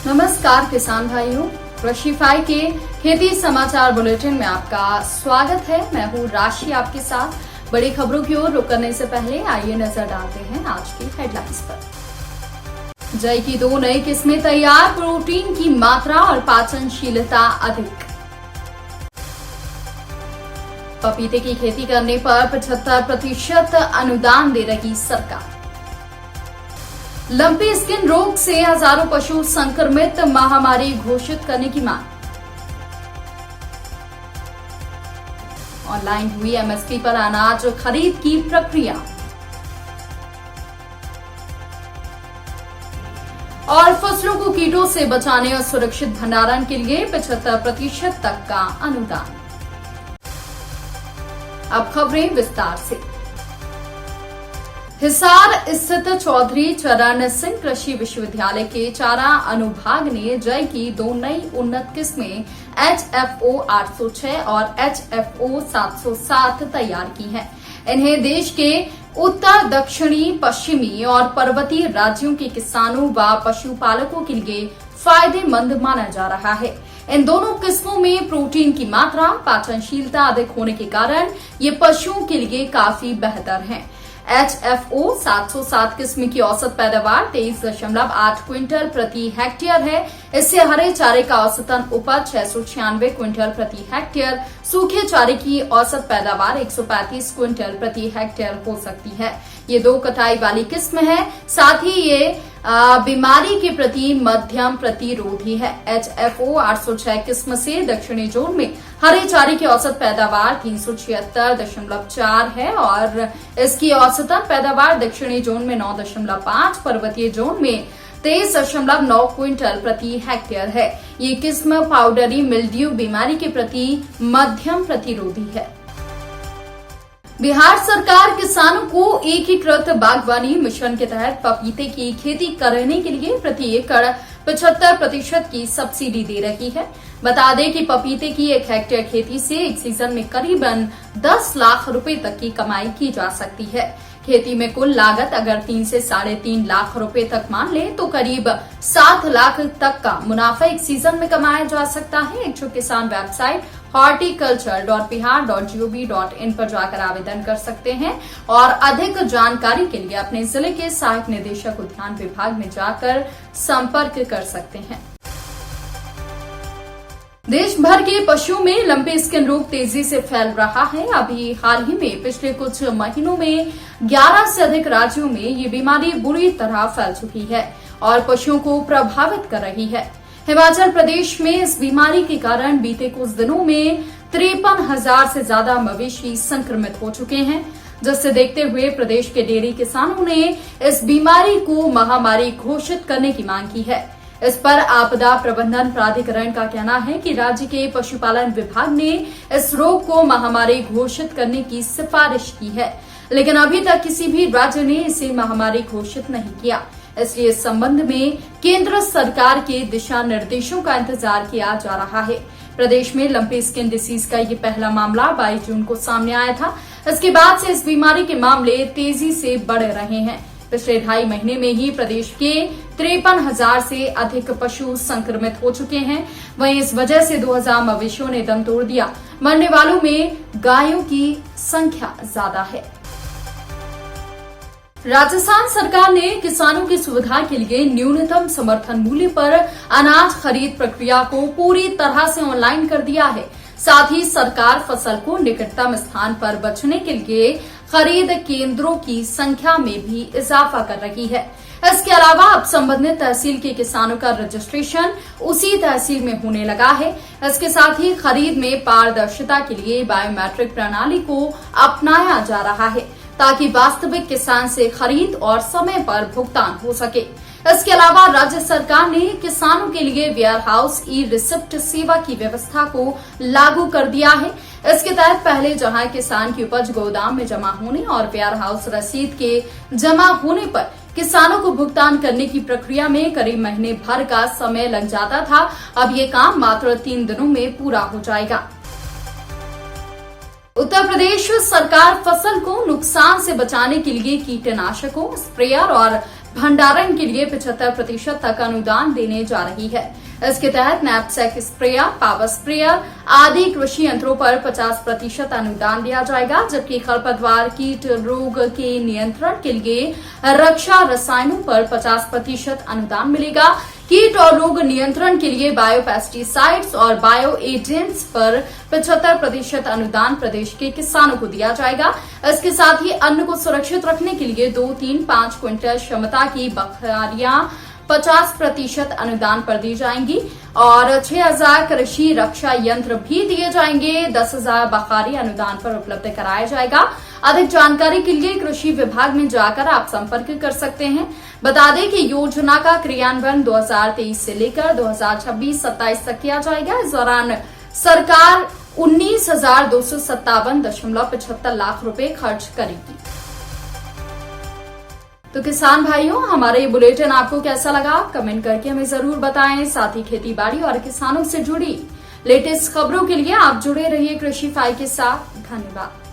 नमस्कार किसान भाइयों, कृषिफाई के खेती समाचार बुलेटिन में आपका स्वागत है। मैं हूँ राशि आपके साथ। बड़ी खबरों की ओर रुक करने से पहले आइए नजर डालते हैं आज की हेडलाइंस पर। जय की 2 नई किस्में तैयार, प्रोटीन की मात्रा और पाचनशीलता अधिक। पपीते की खेती करने पर 75% अनुदान दे रही सरकार। लंपी स्किन रोग से हजारों पशु संक्रमित, महामारी घोषित करने की मांग। ऑनलाइन हुई एमएसपी पर अनाज खरीद की प्रक्रिया। और फसलों को कीटों से बचाने और सुरक्षित भंडारण के लिए 75% तक का अनुदान। अब खबरें विस्तार से। हिसार स्थित चौधरी चरण सिंह कृषि विश्वविद्यालय के चारा अनुभाग ने जय की 2 नई उन्नत किस्में HFO 806 और HFO 707 तैयार की हैं। इन्हें देश के उत्तर, दक्षिणी, पश्चिमी और पर्वतीय राज्यों के किसानों व पशुपालकों के लिए फायदेमंद माना जा रहा है। इन दोनों किस्मों में प्रोटीन की मात्रा, पाचनशीलता अधिक होने के कारण ये पशुओं के लिए काफी बेहतर हैं। HFO 707 किस्म की औसत पैदावार 23.8 क्विंटल प्रति हेक्टेयर है। इससे हरे चारे का औसतन उपज 696 क्विंटल प्रति हेक्टेयर, सूखे चारे की औसत पैदावार 135 क्विंटल प्रति हेक्टेयर हो सकती है। ये 2 कटाई वाली किस्म है। साथ ही ये बीमारी के प्रति मध्यम प्रतिरोधी है। HFO 806 किस्म से दक्षिणी जोन में हरे चारे की औसत पैदावार 376.4 है और इसकी औसतन पैदावार दक्षिणी जोन में 9.5, पर्वतीय जोन में 23.9 क्विंटल प्रति हेक्टेयर है। ये किस्म पाउडरी मिल्ड्यू बीमारी के प्रति मध्यम प्रतिरोधी है। बिहार सरकार किसानों को एकीकृत बागवानी मिशन के तहत पपीते की खेती करने के लिए प्रति एकड़ 75% की सब्सिडी दे रही है। बता दें कि पपीते की 1 हेक्टेयर खेती से एक सीजन में करीबन 10 लाख रुपए तक की कमाई की जा सकती है। खेती में कुल लागत अगर 3 से 3.5 लाख रुपए तक मान ले तो करीब 7 लाख तक का मुनाफा एक सीजन में कमाया जा सकता है। इच्छुक किसान वेबसाइट horticulture.bihar.gov.in पर जाकर आवेदन कर सकते हैं और अधिक जानकारी के लिए अपने जिले के सहायक निदेशक उद्यान विभाग में जाकर संपर्क कर सकते हैं। देश भर के पशुओं में लंपी स्किन रोग तेजी से फैल रहा है। अभी हाल ही में पिछले कुछ महीनों में 11 से अधिक राज्यों में ये बीमारी बुरी तरह फैल चुकी है और पशुओं को प्रभावित कर रही है। हिमाचल प्रदेश में इस बीमारी के कारण बीते कुछ दिनों में 53,000 से ज्यादा मवेशी संक्रमित हो चुके हैं, जिससे देखते हुए प्रदेश के डेयरी किसानों ने इस बीमारी को महामारी घोषित करने की मांग की है। इस पर आपदा प्रबंधन प्राधिकरण का कहना है कि राज्य के पशुपालन विभाग ने इस रोग को महामारी घोषित करने की सिफारिश की है, लेकिन अभी तक किसी भी राज्य ने इसे महामारी घोषित नहीं किया। इसलिए इस संबंध में केंद्र सरकार के दिशा निर्देशों का इंतजार किया जा रहा है। प्रदेश में लंपी स्किन डिसीज का ये पहला मामला 22 जून को सामने आया था। इसके बाद से इस बीमारी के मामले तेजी से बढ़ रहे हैं। पिछले 2.5 महीने में ही प्रदेश के 53,000 से अधिक पशु संक्रमित हो चुके हैं। वहीं इस वजह से 2,000 मवेशियों ने दम तोड़ दिया। मरने वालों में गायों की संख्या ज्यादा है। राजस्थान सरकार ने किसानों की सुविधा के लिए न्यूनतम समर्थन मूल्य पर अनाज खरीद प्रक्रिया को पूरी तरह से ऑनलाइन कर दिया है। साथ ही सरकार फसल को निकटतम स्थान पर बेचने के लिए खरीद केंद्रों की संख्या में भी इजाफा कर रही है। इसके अलावा अब संबंधित तहसील के किसानों का रजिस्ट्रेशन उसी तहसील में होने लगा है। इसके साथ ही खरीद में पारदर्शिता के लिए बायोमेट्रिक प्रणाली को अपनाया जा रहा है ताकि वास्तविक किसान से खरीद और समय पर भुगतान हो सके। इसके अलावा राज्य सरकार ने किसानों के लिए वेयर हाउस ई रिसिप्ट सेवा की व्यवस्था को लागू कर दिया है। इसके तहत पहले जहां किसान की उपज गोदाम में जमा होने और वेयर हाउस रसीद के जमा होने पर किसानों को भुगतान करने की प्रक्रिया में करीब महीने भर का समय लग जाता था, अब ये काम मात्र 3 दिनों में पूरा हो जाएगा। उत्तर प्रदेश सरकार फसल को नुकसान से बचाने के लिए कीटनाशकों, स्प्रेयर और भंडारण के लिए 75% तक अनुदान देने जा रही है। इसके तहत नैपसैक स्प्रेयर, पावर स्प्रेयर आदि कृषि यंत्रों पर 50% अनुदान दिया जाएगा, जबकि खरपतवार कीट रोग के नियंत्रण के लिए रक्षा रसायनों पर 50% अनुदान मिलेगा। कीट और रोग नियंत्रण के लिए बायोपेस्टिसाइड्स और बायो एजेंट्स पर 75% अनुदान प्रदेश के किसानों को दिया जाएगा। इसके साथ ही अन्न को सुरक्षित रखने के लिए 2, 3, 5 क्विंटल क्षमता की बखरियां 50% अनुदान पर दी जाएंगी और 6,000 कृषि रक्षा यंत्र भी दिए जाएंगे। 10,000 बखारी अनुदान पर उपलब्ध कराया जाएगा। अधिक जानकारी के लिए कृषि विभाग में जाकर आप संपर्क कर सकते हैं। बता दें कि योजना का क्रियान्वयन 2023 से लेकर 2026-27 तक किया जाएगा। इस दौरान सरकार 19,257.75 लाख रुपए खर्च करेगी। तो किसान भाइयों, हमारे ये बुलेटिन आपको कैसा लगा? कमेंट करके हमें जरूर बताएं। साथ ही खेती बाड़ी और किसानों से जुड़ी लेटेस्ट खबरों के लिए आप जुड़े रहिए कृषि फाइल के साथ। धन्यवाद।